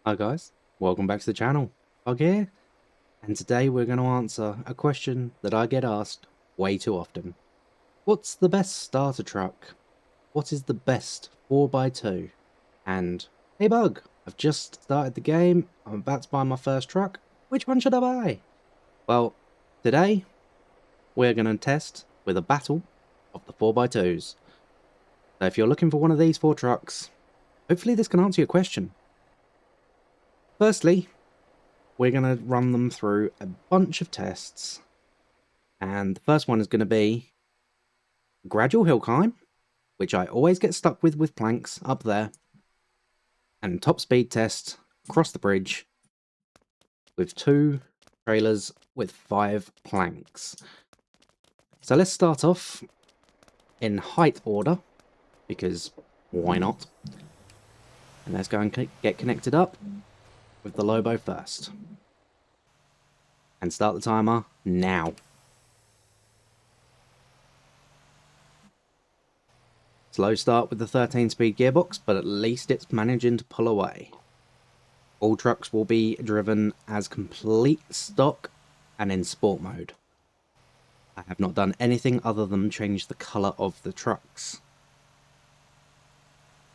Hi guys, welcome back to the channel. Bug here, and today we're going to answer a question that I get asked way too often. What's the best starter truck? What is the best 4x2? And, hey Bug, I've just started the game, I'm about to buy my first truck, which one should I buy? Well, today we're going to test with a battle of the 4x2s. So if you're looking for one of these four trucks, hopefully this can answer your question. Firstly, we're going to run them through a bunch of tests. And the first one is going to be gradual hill climb, which I always get stuck with planks up there. And top speed test across the bridge with 2 trailers with 5 planks. So let's start off in height order, because why not? And let's go and get connected up with the Lobo first. And start the timer now. Slow start with the 13-speed gearbox, but at least it's managing to pull away. All trucks will be driven as complete stock and in sport mode. I have not done anything other than change the colour of the trucks.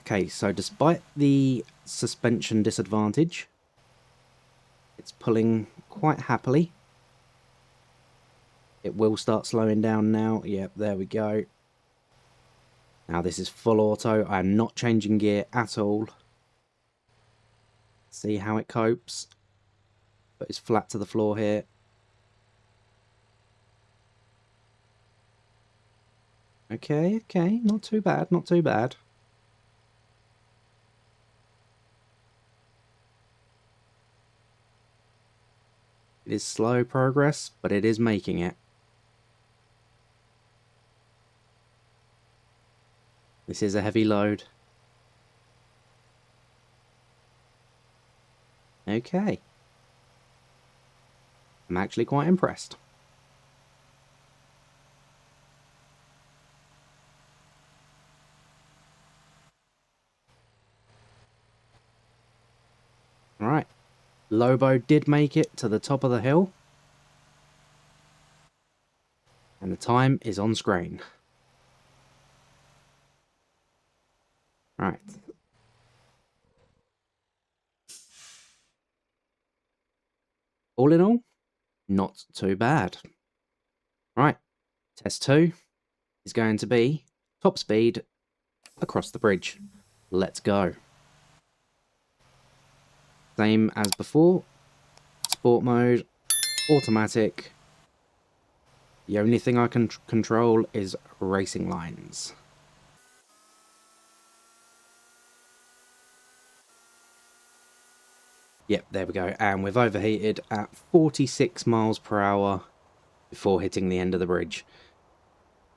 Okay, so despite the suspension disadvantage, it's pulling quite happily. It will start slowing down now. Yep, there we go. Now this is full auto. I am not changing gear at all. See how it copes. But it's flat to the floor here. Okay, not too bad, not too bad. It is slow progress, but it is making it. This is a heavy load. Okay. I'm actually quite impressed. Alright. Lobo did make it to the top of the hill. And the time is on screen. Right. All in all, not too bad. Right. Test 2 is going to be top speed across the bridge. Let's go. Same as before. Sport mode, automatic. The only thing I can control is racing lines. Yep, there we go. And we've overheated at 46 miles per hour before hitting the end of the bridge.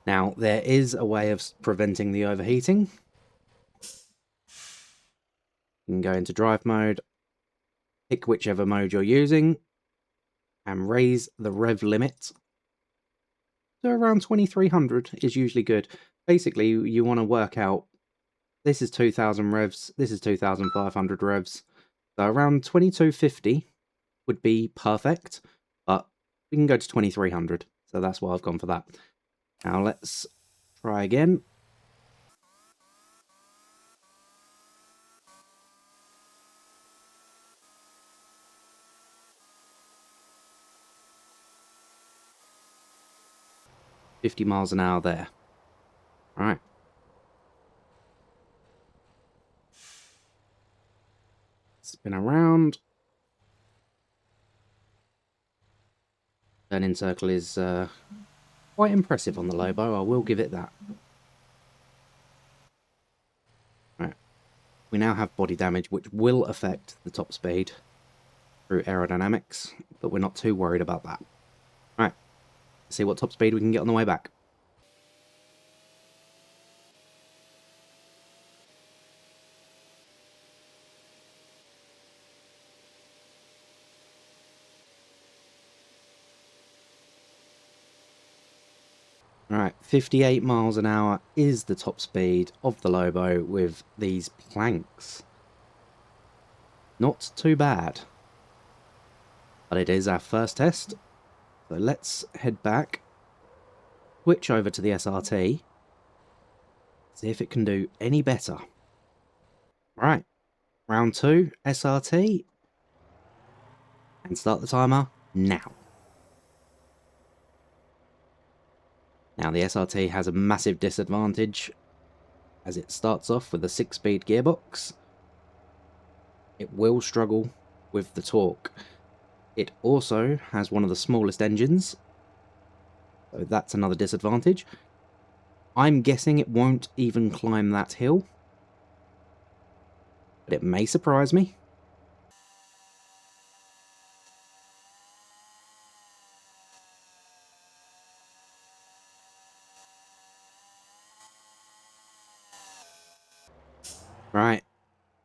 Now, there is a way of preventing the overheating. You can go into drive mode, pick whichever mode you're using, and raise the rev limit. So around 2300 is usually good. Basically, you want to work out, this is 2000 revs, this is 2500 revs. So around 2250 would be perfect, but we can go to 2300. So that's why I've gone for that. Now let's try again. $50 miles an hour there. All right. Spin around. Turning circle is quite impressive on the Lobo, I will give it that. Right. We now have body damage, which will affect the top speed through aerodynamics, but we're not too worried about that. Right. Let's see what top speed we can get on the way back. Alright, 58 miles an hour is the top speed of the Lobo with these planks. Not too bad. But it is our first test. So let's head back, switch over to the SRT, see if it can do any better. Right, round 2, SRT, and start the timer now. Now the SRT has a massive disadvantage as it starts off with a 6-speed gearbox. It will struggle with the torque. It also has one of the smallest engines, so that's another disadvantage. I'm guessing it won't even climb that hill, but it may surprise me. Right,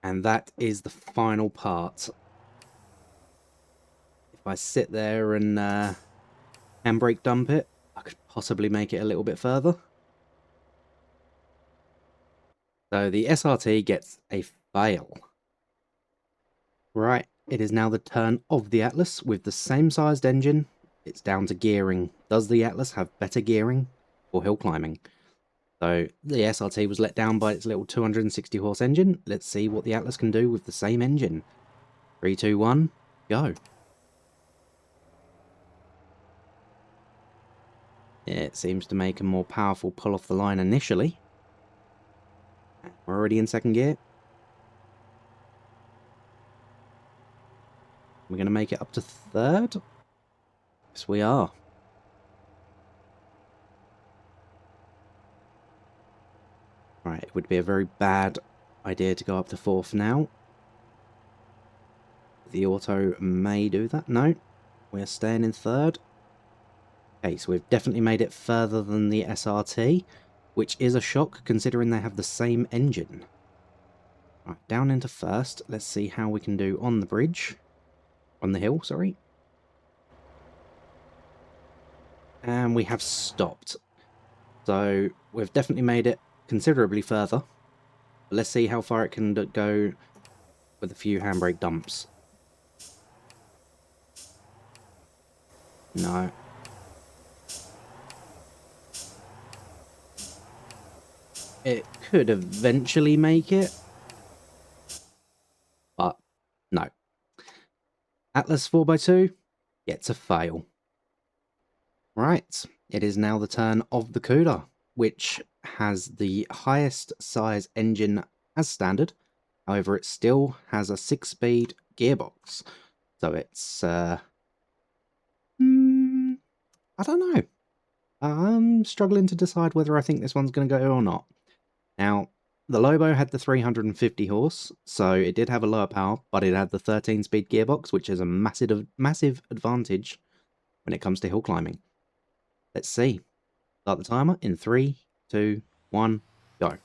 and that is the final part. If I sit there and handbrake dump it, I could possibly make it a little bit further. So the SRT gets a fail. Right, it is now the turn of the Atlas with the same sized engine. It's down to gearing. Does the Atlas have better gearing for hill climbing? So the SRT was let down by its little 260 horse engine. Let's see what the Atlas can do with the same engine. 3, 2, 1, go. It seems to make a more powerful pull off the line initially. We're already in second gear. We're going to make it up to third. Yes, we are. Right, it would be a very bad idea to go up to fourth now. The auto may do that. No, we're staying in third. Okay, so we've definitely made it further than the SRT, which is a shock considering they have the same engine. Right, down into first. Let's see how we can do on the bridge. On the hill, sorry. And we have stopped. So we've definitely made it considerably further. But let's see how far it can go with a few handbrake dumps. No. It could eventually make it. But no. Atlas 4x2 gets a fail. Right, it is now the turn of the Cuda, which has the highest size engine as standard. However, it still has a 6-speed gearbox. So it's, I don't know. I'm struggling to decide whether I think this one's going to go or not. Now, the Lobo had the 350 horse, so it did have a lower power, but it had the 13-speed gearbox, which is a massive advantage when it comes to hill climbing. Let's see. Start the timer in 3, 2, 1, go.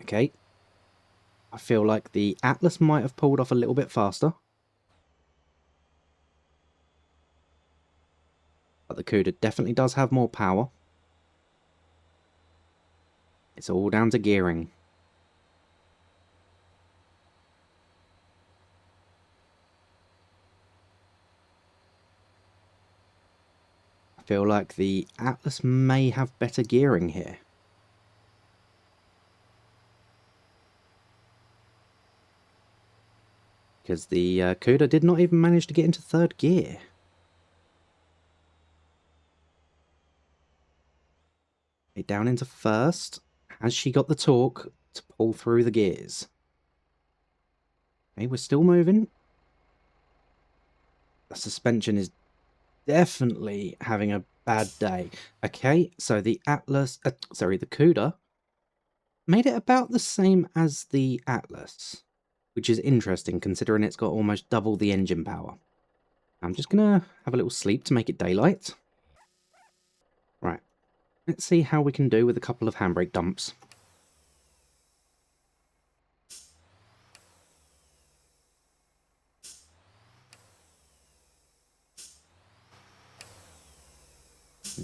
Okay. I feel like the Atlas might have pulled off a little bit faster. But the Cuda definitely does have more power. It's all down to gearing. I feel like the Atlas may have better gearing here. Because the Cuda did not even manage to get into third gear. Okay, down into first. Has she got the torque to pull through the gears? Okay, we're still moving. The suspension is definitely having a bad day. Okay, so the Atlas, the Cuda made it about the same as the Atlas, which is interesting considering it's got almost double the engine power. I'm just gonna have a little sleep to make it daylight. Right, let's see how we can do with a couple of handbrake dumps.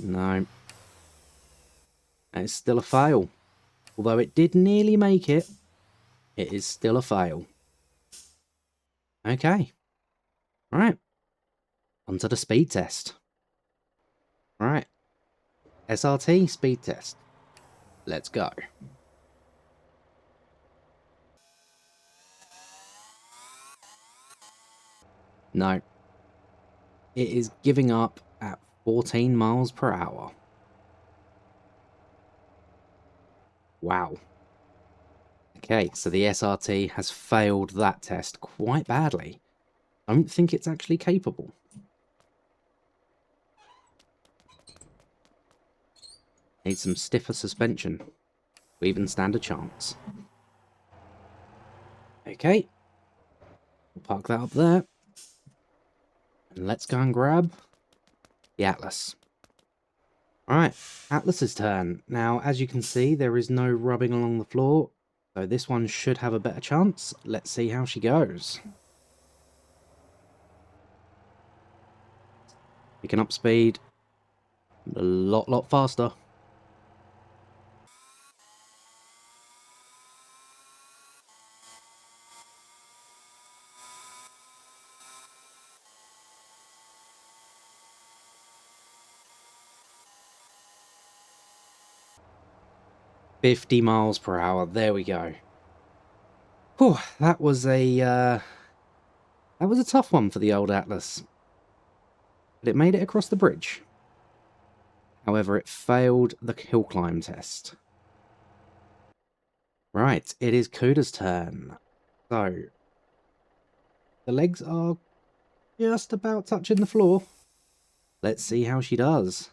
No. It's still a fail. Although it did nearly make it, it is still a fail. Okay. Right. Onto the speed test. Right. SRT speed test. Let's go. No. It is giving up at 14 miles per hour. Wow. Okay, so the SRT has failed that test quite badly. I don't think it's actually capable. Needs some stiffer suspension to even stand a chance. Okay. We'll park that up there. And let's go and grab the Atlas. Alright, Atlas's turn. Now, as you can see, there is no rubbing along the floor, so this one should have a better chance. Let's see how she goes. Picking up speed a lot faster. $50 miles per hour. There we go. Whew, that was a tough one for the old Atlas. But it made it across the bridge. However, it failed the hill climb test. Right, it is Kuda's turn. So, the legs are just about touching the floor. Let's see how she does.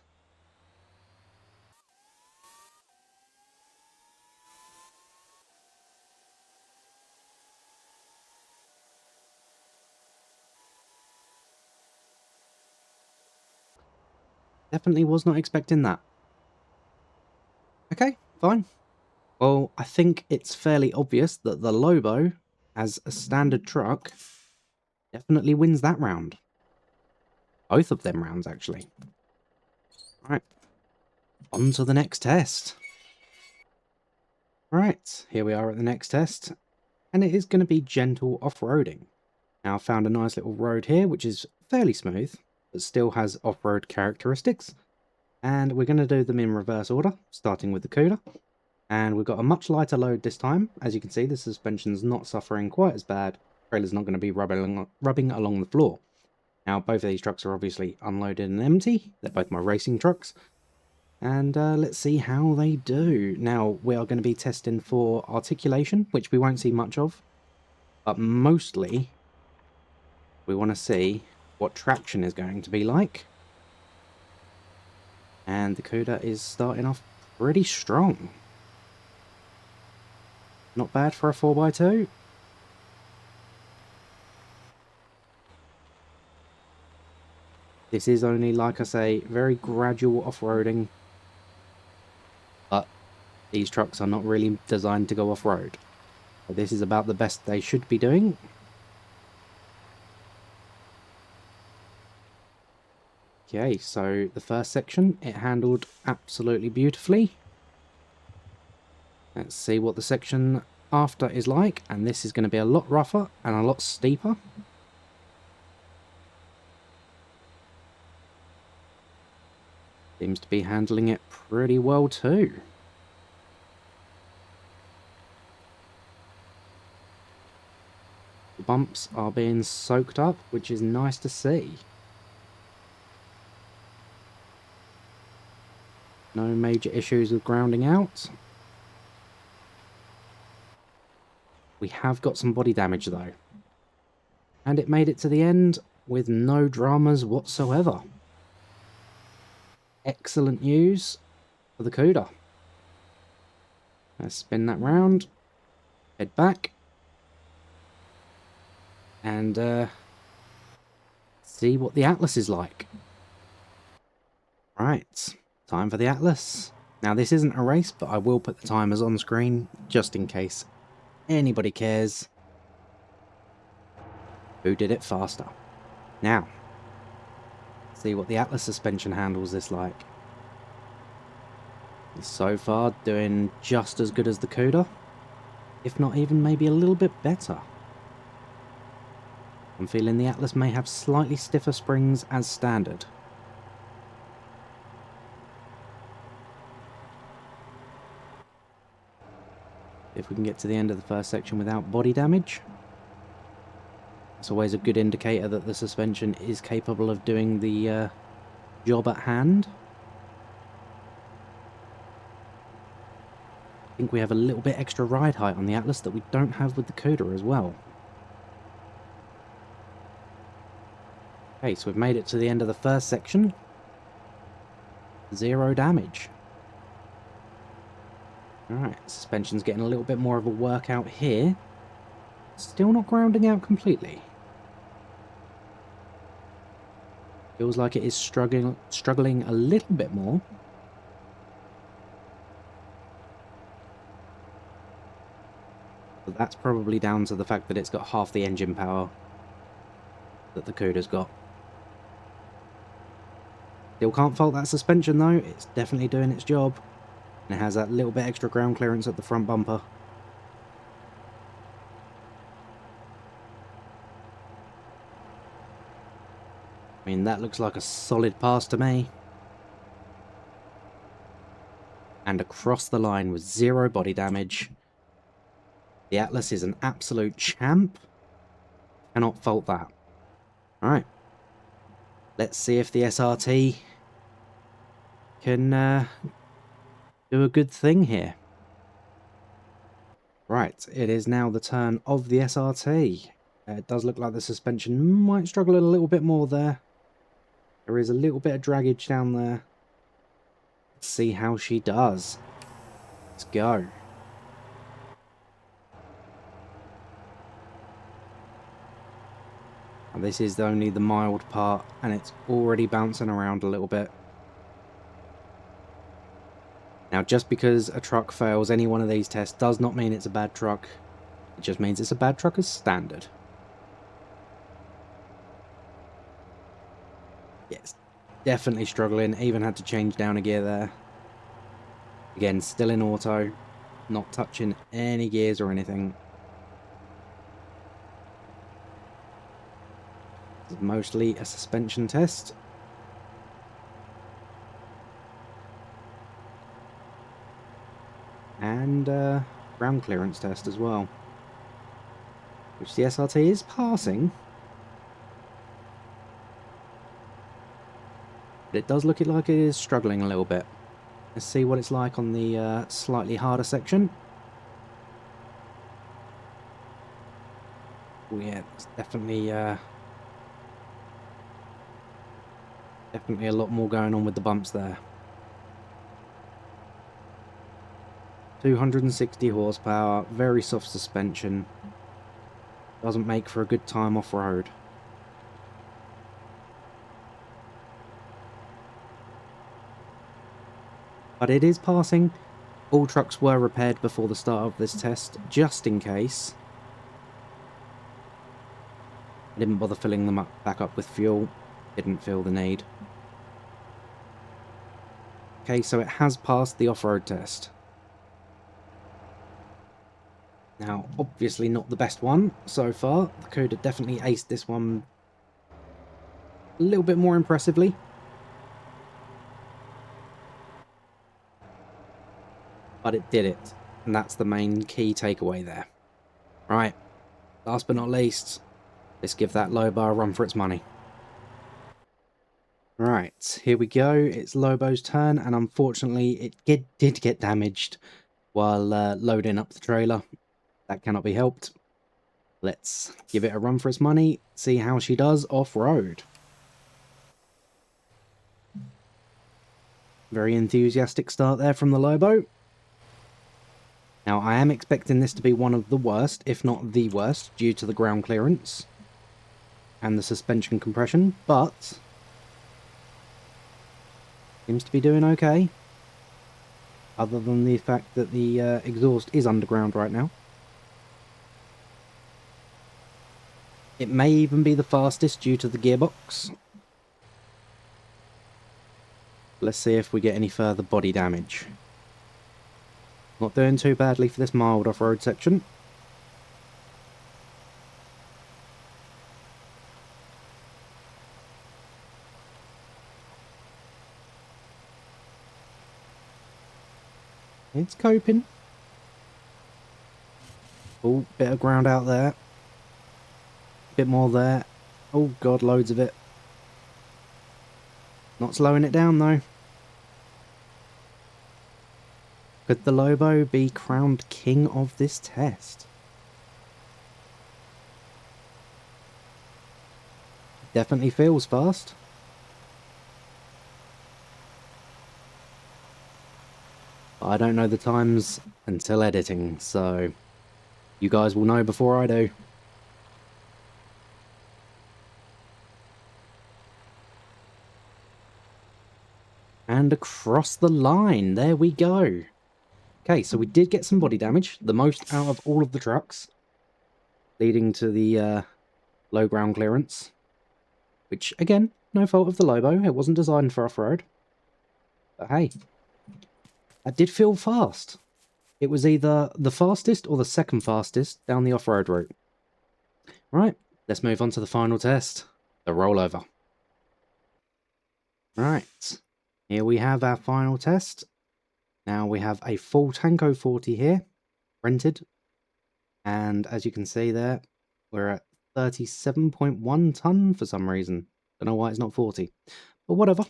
Definitely was not expecting that. Okay, fine. Well, I think it's fairly obvious that the Lobo, as a standard truck, definitely wins that round. Both of them rounds, actually. Right. On to the next test. Right, here we are at the next test. And it is going to be gentle off-roading. Now, I've found a nice little road here, which is fairly smooth, but still has off-road characteristics. And we're going to do them in reverse order, starting with the Cuda. And we've got a much lighter load this time. As you can see, the suspension's not suffering quite as bad. Trailer's not going to be rubbing along the floor. Now, both of these trucks are obviously unloaded and empty. They're both my racing trucks. And let's see how they do. Now, we are going to be testing for articulation, which we won't see much of. But mostly, we want to see what traction is going to be like. And the Cuda is starting off pretty strong. Not bad for a 4x2. This is only, like I say, very gradual off-roading. But these trucks are not really designed to go off-road. This is about the best they should be doing. Okay, so the first section, it handled absolutely beautifully. Let's see what the section after is like, and this is going to be a lot rougher and a lot steeper. Seems to be handling it pretty well too. The bumps are being soaked up, which is nice to see. No major issues with grounding out. We have got some body damage though. And it made it to the end with no dramas whatsoever. Excellent news for the Cuda. Let's spin that round. Head back. And see what the Atlas is like. Right. Time for the Atlas. Now, this isn't a race, but I will put the timers on screen just in case anybody cares who did it faster. Now, see what the Atlas suspension handles this like. So far, doing just as good as the Cuda, if not even maybe a little bit better. I'm feeling the Atlas may have slightly stiffer springs as standard. If we can get to the end of the first section without body damage, it's always a good indicator that the suspension is capable of doing the job at hand. I think we have a little bit extra ride height on the Atlas that we don't have with the Cuda as well. Okay, so we've made it to the end of the first section. 0 damage. Alright, suspension's getting a little bit more of a workout here. Still not grounding out completely. Feels like it is struggling a little bit more. But that's probably down to the fact that it's got half the engine power that the Cuda's got. Still can't fault that suspension though, it's definitely doing its job. And it has that little bit extra ground clearance at the front bumper. I mean, that looks like a solid pass to me. And across the line with 0 body damage. The Atlas is an absolute champ. Cannot fault that. Alright. Let's see if the SRT can do a good thing here. Right, it is now the turn of the SRT. It does look like the suspension might struggle a little bit more there. There is a little bit of draggage down there. Let's see how she does. Let's go. And this is only the mild part, and it's already bouncing around a little bit. Now, just because a truck fails any one of these tests does not mean it's a bad truck. It just means it's a bad truck as standard. Yes, definitely struggling. Even had to change down a gear there. Again, still in auto. Not touching any gears or anything. This is mostly a suspension test. And ground clearance test as well. Which the SRT is passing. But it does look like it is struggling a little bit. Let's see what it's like on the slightly harder section. Oh yeah, it's definitely definitely a lot more going on with the bumps there. 260 horsepower, very soft suspension. Doesn't make for a good time off-road. But it is passing. All trucks were repaired before the start of this test, just in case. I didn't bother filling them back up with fuel. Didn't feel the need. Okay, so it has passed the off-road test. Now, obviously not the best one so far. The Cuda definitely aced this one a little bit more impressively. But it did it, and that's the main key takeaway there. Right, last but not least, let's give that low bar a run for its money. Right, here we go. It's Lobo's turn, and unfortunately it did get damaged while loading up the trailer. That cannot be helped. Let's give it a run for its money, see how she does off-road. Very enthusiastic start there from the Lobo. Now, I am expecting this to be one of the worst, if not the worst, due to the ground clearance and the suspension compression, but seems to be doing okay, other than the fact that the exhaust is underground right now. It may even be the fastest due to the gearbox. Let's see if we get any further body damage. Not doing too badly for this mild off-road section. It's coping. Oh, bit of ground out there. Bit more there. Oh god, loads of it. Not slowing it down though. Could the Lobo be crowned king of this test? Definitely feels fast. I don't know the times until editing, so you guys will know before I do. And across the line, there we go. Okay, so we did get some body damage, the most out of all of the trucks, leading to the low ground clearance. Which, again, no fault of the Lobo, it wasn't designed for off-road. But hey, that did feel fast. It was either the fastest or the second fastest down the off-road route. Right, let's move on to the final test, the rollover. Right, here we have our final test. Now we have a full Tanko 40 here, rented. And as you can see there, we're at 37.1 ton for some reason. Don't know why it's not 40, but whatever.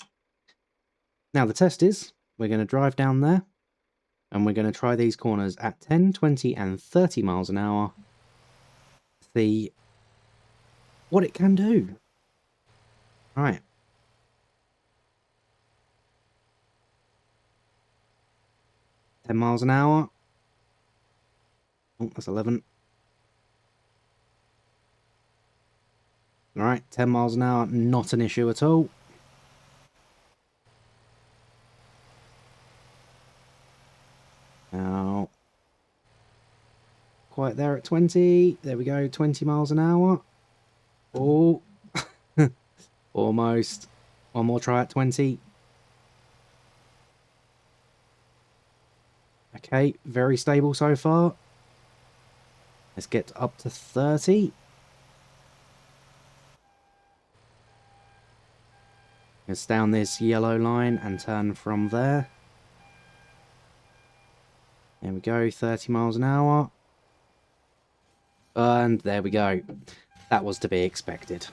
Now the test is, we're going to drive down there, and we're going to try these corners at 10, 20 and 30 miles an hour. See what it can do. Right. $10 miles an hour. Oh, that's 11. Alright, 10 miles an hour, not an issue at all. Now, quite there at 20. There we go, 20 miles an hour. Oh, almost. One more try at 20. Okay, very stable so far. Let's get up to 30. Let's down this yellow line and turn from there. There we go, 30 miles an hour. And there we go. That was to be expected.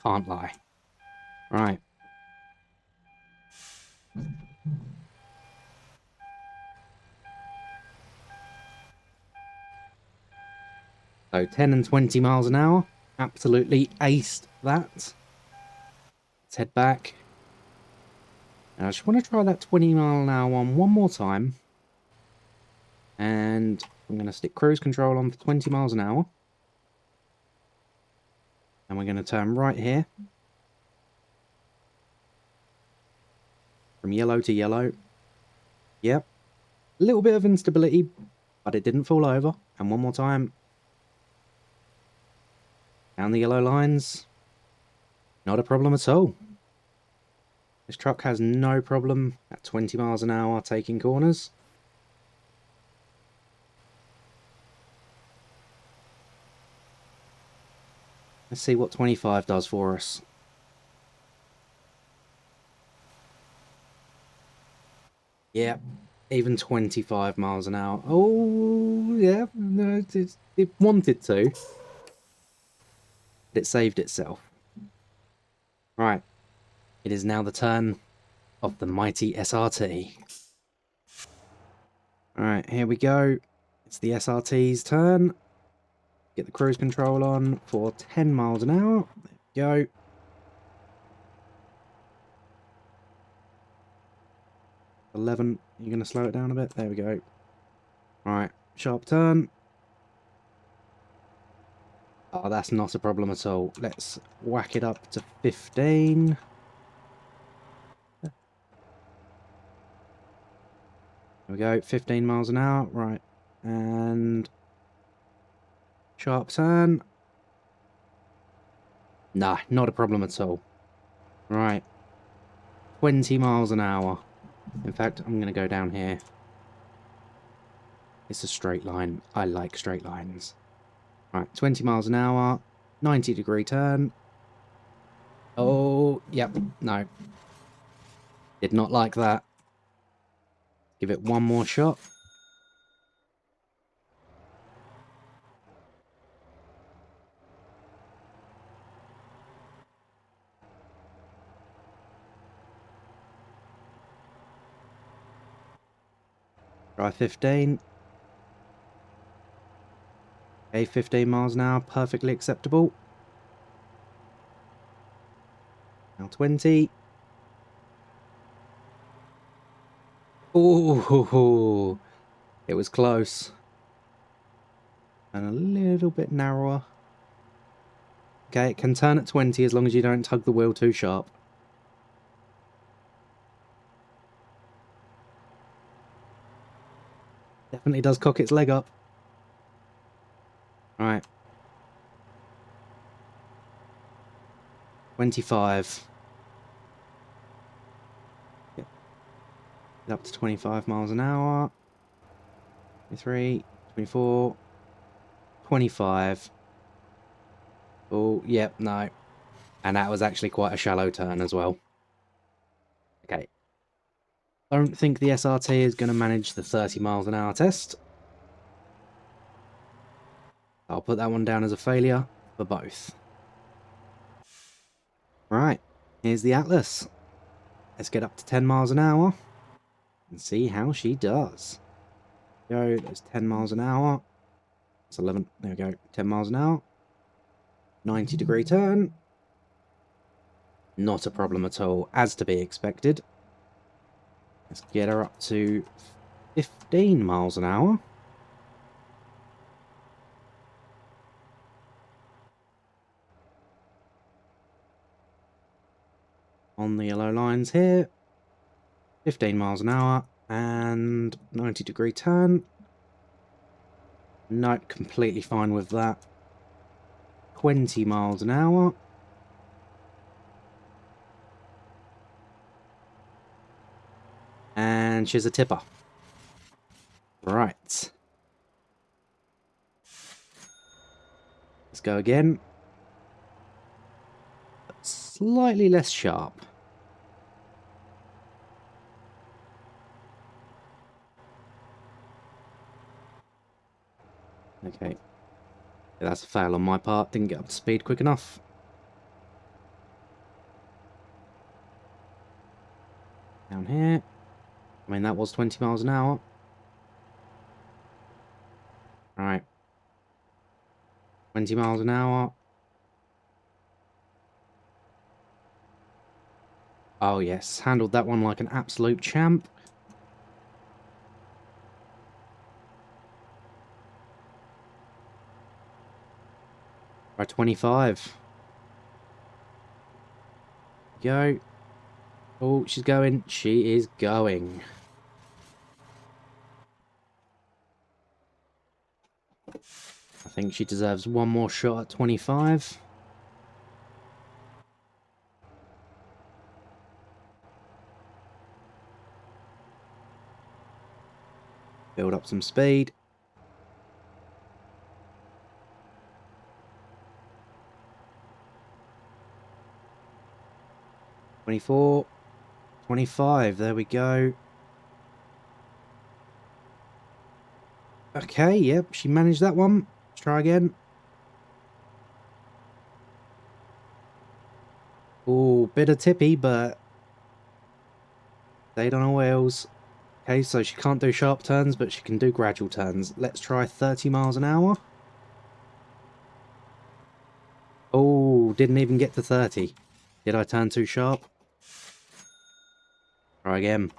Can't lie. Right. So 10 and 20 miles an hour. Absolutely aced that. Let's head back. And I just want to try that 20 mile an hour one more time. And I'm going to stick cruise control on for 20 miles an hour. And we're going to turn right here. From yellow to yellow. Yep. A little bit of instability, but it didn't fall over. And one more time. Down the yellow lines. Not a problem at all. This truck has no problem at 20 miles an hour taking corners. Let's see what 25 does for us. Yeah, even 25 miles an hour. Oh, yeah, no, it wanted to. But it saved itself. Right, it is now the turn of the mighty SRT. Alright, here we go. It's the SRT's turn. Get the cruise control on for 10 miles an hour. There we go. $11. You're going to slow it down a bit? There we go. Alright, sharp turn. Oh, that's not a problem at all. Let's whack it up to 15. There we go, 15 miles an hour. Right, and sharp turn. Nah, not a problem at all. Right, 20 miles an hour. In fact, I'm going to go down here. It's a straight line. I like straight lines. Right, 20 miles an hour, 90-degree turn. Oh, yep, no. Did not like that. Give it one more shot. Try 15. Okay, 15 miles an hour, perfectly acceptable. Now 20. Oh, it was close. And a little bit narrower. Okay, it can turn at 20 as long as you don't tug the wheel too sharp. Definitely does cock its leg up. Alright. 25. Yep. Up to 25 miles an hour. 23, 24, 25. Oh, yep, no. And that was actually quite a shallow turn as well. Okay. Don't think the SRT is going to manage the 30 miles an hour test. I'll put that one down as a failure for both. Right, here's the Atlas. Let's get up to 10 miles an hour and see how she does. Go, there's 10 miles an hour. It's 11, there we go, 10 miles an hour. 90-degree turn. Not a problem at all, as to be expected. Let's get her up to 15 miles an hour. On the yellow lines here. 15 miles an hour and 90-degree turn. No, completely fine with that. 20 miles an hour. And she's a tipper. Right. Let's go again. Slightly less sharp. Okay. Yeah, that's a fail on my part. Didn't get up to speed quick enough. Down here. I mean, that was 20 miles an hour. Alright. 20 miles an hour. Oh, yes. Handled that one like an absolute champ. By 25. Go. Oh, she's going. She is going. I think she deserves one more shot at 25. Build up some speed. 24. 25. There we go. Okay, yep, she managed that one. Let's try again. Oh, bit of tippy, but stayed on her wheels. Okay, so she can't do sharp turns, but she can do gradual turns. Let's try 30 miles an hour. Oh, didn't even get to 30. Did I turn too sharp? Try again.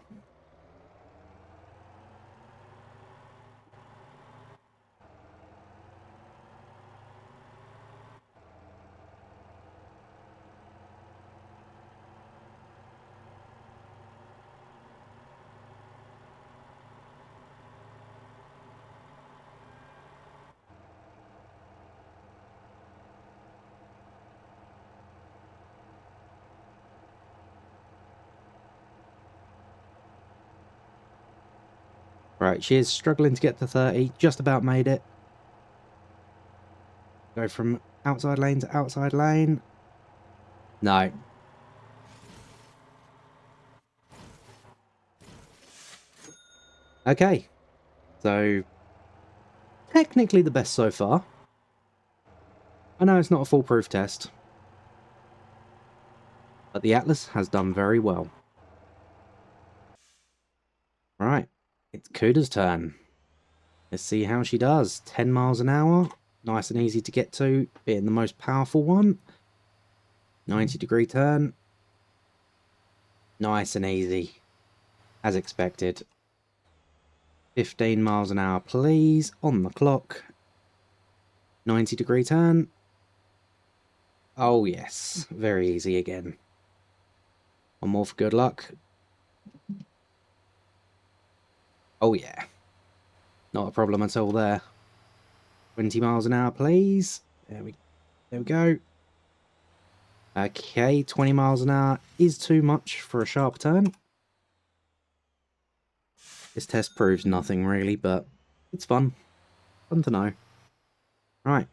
Right, she is struggling to get to 30. Just about made it. Go from outside lane to outside lane. No. Okay. So, technically the best so far. I know it's not a foolproof test, but the Atlas has done very well. Right, it's Kuda's turn. Let's see how she does. 10 miles an hour, nice and easy to get to, being the most powerful one. 90-degree turn, nice and easy, as expected. 15 miles an hour, please, on the clock. 90-degree turn. Oh yes, very easy again. One more for good luck. Oh yeah, not a problem at all there. 20 miles an hour, please. There we go. Okay, 20 miles an hour is too much for a sharp turn. This test proves nothing really, but it's fun. Fun to know. Right.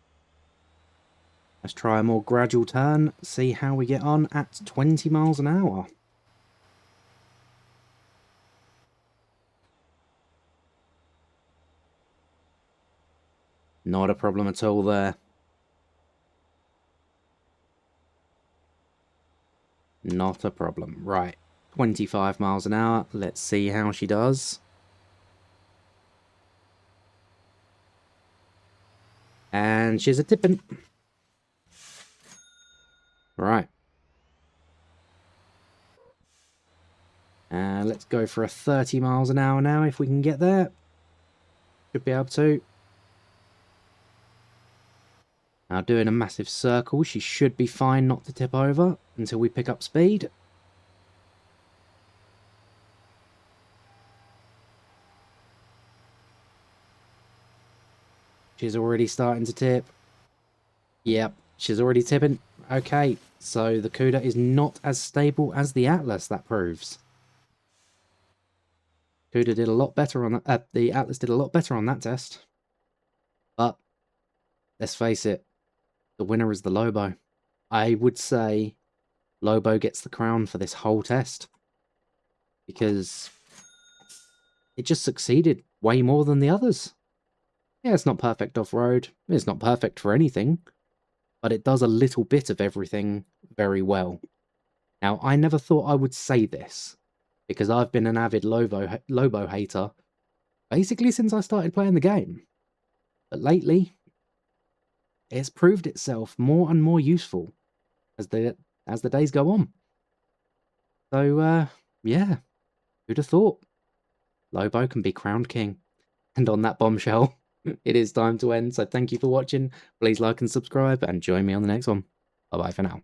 Let's try a more gradual turn, see how we get on at 20 miles an hour. Not a problem at all there. Not a problem. Right. 25 miles an hour. Let's see how she does. And she's a tipping. Right. Let's go for a 30 miles an hour now if we can get there. Should be able to. Now doing a massive circle, she should be fine not to tip over until we pick up speed. She's already starting to tip. Yep, she's already tipping. Okay, so the Cuda is not as stable as the Atlas, that proves. Cuda did a lot better on that. The Atlas did a lot better on that test. But let's face it, the winner is the Lobo. I would say Lobo gets the crown for this whole test because it just succeeded way more than the others. Yeah, it's not perfect off-road. It's not perfect for anything, but it does a little bit of everything very well. Now, I never thought I would say this, because I've been an avid Lobo hater basically since I started playing the game. But lately, it's proved itself more and more useful as the days go on. So, yeah, who'd have thought? Lobo can be crowned king. And on that bombshell, it is time to end. So thank you for watching. Please like and subscribe and join me on the next one. Bye-bye for now.